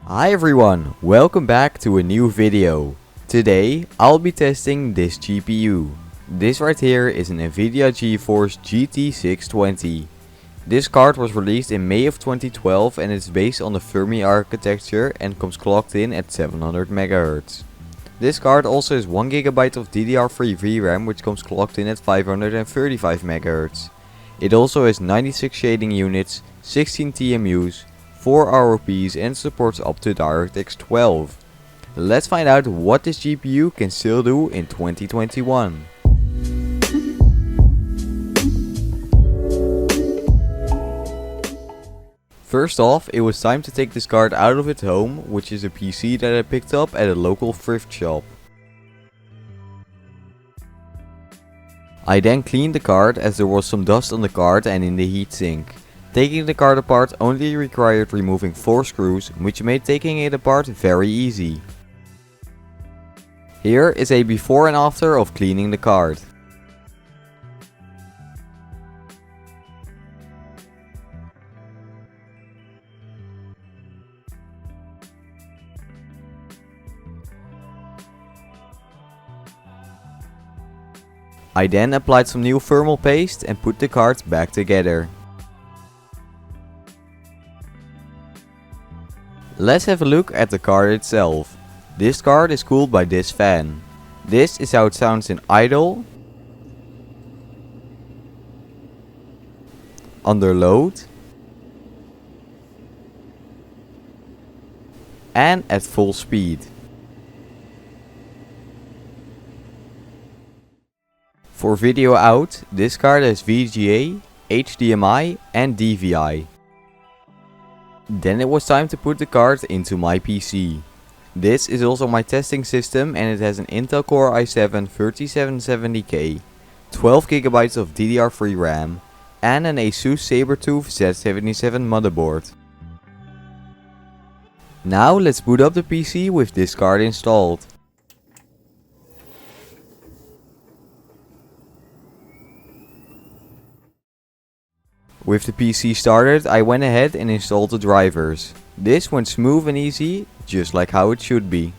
Hi everyone, welcome back to a new video. Today I'll be testing this GPU. This right here is an Nvidia GeForce GT 620. This card was released in May of 2012 and is based on the Fermi architecture and comes clocked in at 700 MHz. This card also has 1GB of DDR3 VRAM which comes clocked in at 535 MHz. It also has 96 shading units, 16 TMUs, 4 ROPs and supports up to DirectX 12. Let's find out what this GPU can still do in 2021. First off, it was time to take this card out of its home, which is a PC that I picked up at a local thrift shop. I then cleaned the card as there was some dust on the card and in the heatsink. Taking the card apart only required removing 4 screws, which made taking it apart very easy. Here is a before and after of cleaning the card. I then applied some new thermal paste and put the cards back together. Let's have a look at the card itself. This card is cooled by this fan. This is how it sounds in idle, under load, and at full speed. For video out, this card has VGA, HDMI and DVI. Then it was time to put the card into my PC. This is also my testing system and it has an Intel Core i7-3770K, 12GB of DDR3 RAM and an Asus Sabertooth Z77 motherboard. Now let's boot up the PC with this card installed. With the PC started, I went ahead and installed the drivers. This went smooth and easy, just like how it should be.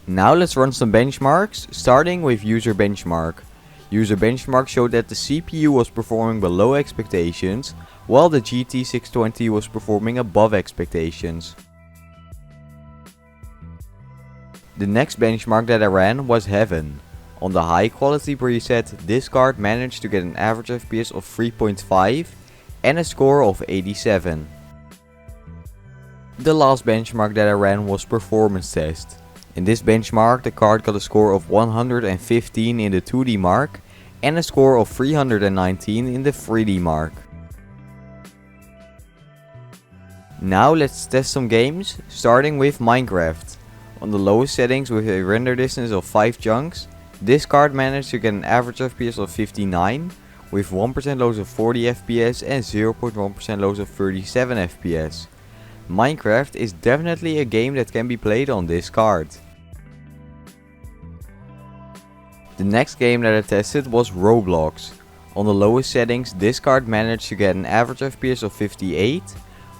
Now let's run some benchmarks, starting with Userbenchmark. Userbenchmark showed that the CPU was performing below expectations, while the GT 620 was performing above expectations. The next benchmark that I ran was Heaven. On the high quality preset, this card managed to get an average FPS of 3.5 and a score of 87. The last benchmark that I ran was Performancetest. In this benchmark the card got a score of 115 in the 2D mark and a score of 319 in the 3D mark. Now let's test some games, starting with Minecraft. On the lowest settings with a render distance of 5 chunks, this card managed to get an average FPS of 59, with 1% lows of 40 FPS and 0.1% lows of 37 FPS. Minecraft is definitely a game that can be played on this card. The next game that I tested was Roblox. On the lowest settings, this card managed to get an average FPS of 58,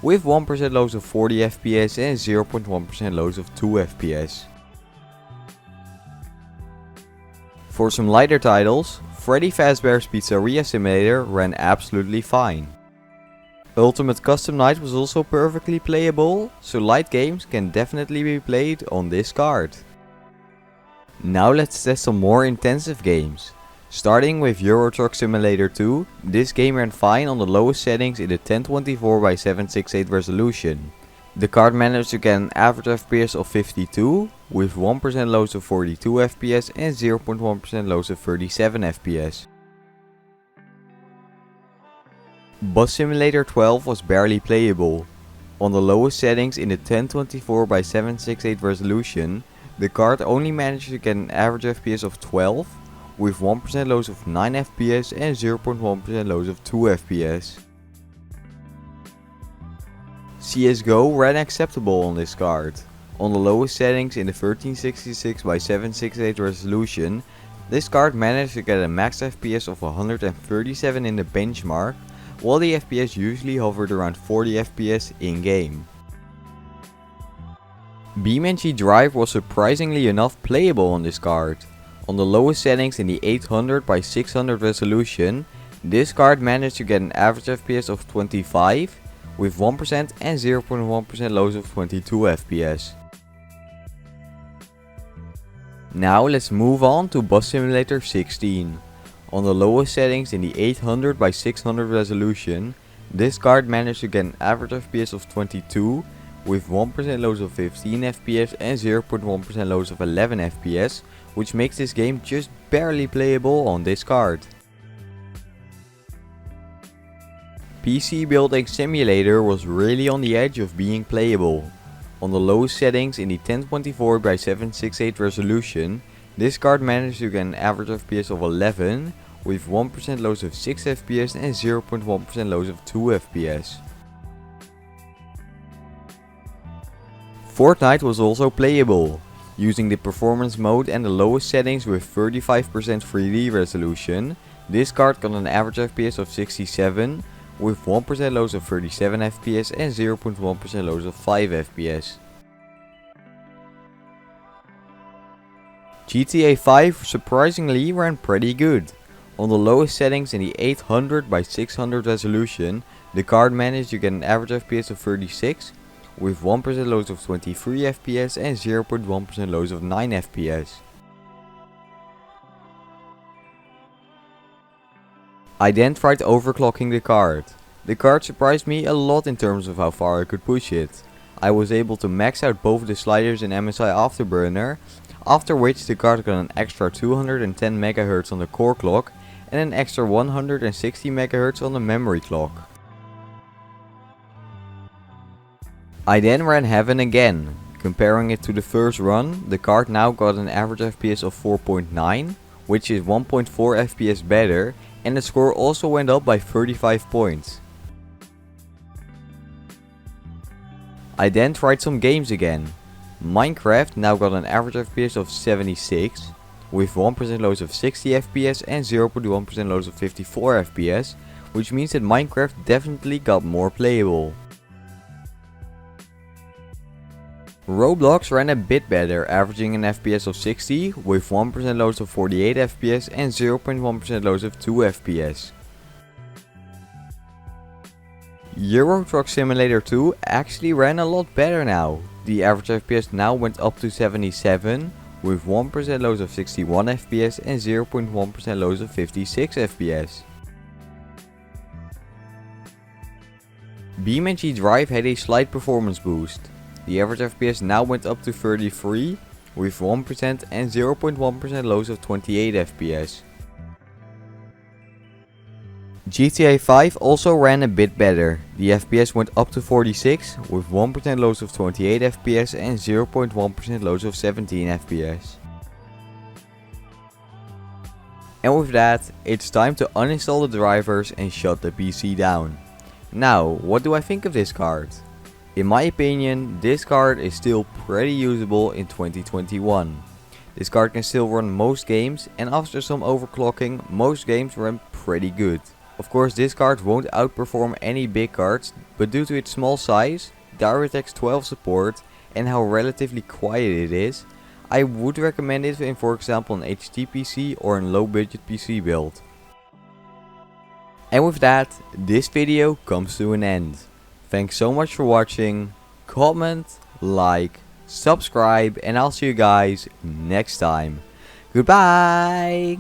with 1% lows of 40 FPS and 0.1% lows of 2 FPS. For some lighter titles, Freddy Fazbears Pizzaria Simulator ran absolutely fine. Ultimate Custom Night was also perfectly playable, so light games can definitely be played on this card. Now let's test some more intensive games. Starting with Euro Truck Simulator 2, this game ran fine on the lowest settings in the 1024x768 resolution. The card managed to get an average FPS of 52, with 1% lows of 42 FPS and 0.1% lows of 37 FPS. Bus Simulator 12 was barely playable. On the lowest settings in the 1024x768 resolution, the card only managed to get an average FPS of 12, with 1% lows of 9 FPS and 0.1% lows of 2 FPS. CSGO ran acceptable on this card. On the lowest settings in the 1366x768 resolution, this card managed to get a max FPS of 137 in the benchmark, while the FPS usually hovered around 40 FPS in-game. BeamNG Drive was surprisingly enough playable on this card. On the lowest settings in the 800 by 600 resolution, this card managed to get an average FPS of 25 with 1% and 0.1% lows of 22 FPS. Now let's move on to Bus Simulator 16. On the lowest settings in the 800 by 600 resolution, this card managed to get an average FPS of 22 with 1% lows of 15 FPS and 0.1% lows of 11 FPS, which makes this game just barely playable on this card. PC Building Simulator was really on the edge of being playable. On the lowest settings in the 1024 by 768 resolution, this card managed to get an average FPS of 11 with 1% lows of 6 FPS and 0.1% lows of 2 FPS. Fortnite was also playable. Using the performance mode and the lowest settings with 35% 3D resolution, this card got an average FPS of 67 with 1% lows of 37 FPS and 0.1% lows of 5 FPS. GTA 5 surprisingly ran pretty good. On the lowest settings in the 800 by 600 resolution, the card managed to get an average FPS of 36 with 1% lows of 23 FPS and 0.1% lows of 9 FPS. I then tried overclocking the card. The card surprised me a lot in terms of how far I could push it. I was able to max out both the sliders in MSI Afterburner, after which the card got an extra 210 MHz on the core clock and an extra 160 MHz on the memory clock. I then ran Heaven again. Comparing it to the first run, the card now got an average FPS of 4.9, which is 1.4 FPS better, and the score also went up by 35 points. I then tried some games again. Minecraft now got an average FPS of 76, with 1% lows of 60 FPS and 0.1% lows of 54 FPS, which means that Minecraft definitely got more playable. Roblox ran a bit better, averaging an FPS of 60 with 1% lows of 48 FPS and 0.1% lows of 2 FPS. Euro Truck Simulator 2 actually ran a lot better now. The average FPS now went up to 77 with 1% lows of 61 FPS and 0.1% lows of 56 FPS. BeamNG Drive had a slight performance boost. The average FPS now went up to 33 with 1% and 0.1% lows of 28 FPS. GTA 5 also ran a bit better. The FPS went up to 46 with 1% lows of 28 FPS and 0.1% lows of 17 FPS. And with that, it's time to uninstall the drivers and shut the PC down. Now, what do I think of this card? In my opinion, this card is still pretty usable in 2021. This card can still run most games, and after some overclocking, most games run pretty good. Of course, this card won't outperform any big cards, but due to its small size, DirectX 12 support, and how relatively quiet it is, I would recommend it in, for example, an HT PC or a low budget PC build. And with that, this video comes to an end. Thanks so much for watching, comment, like, subscribe, and I'll see you guys next time. Goodbye!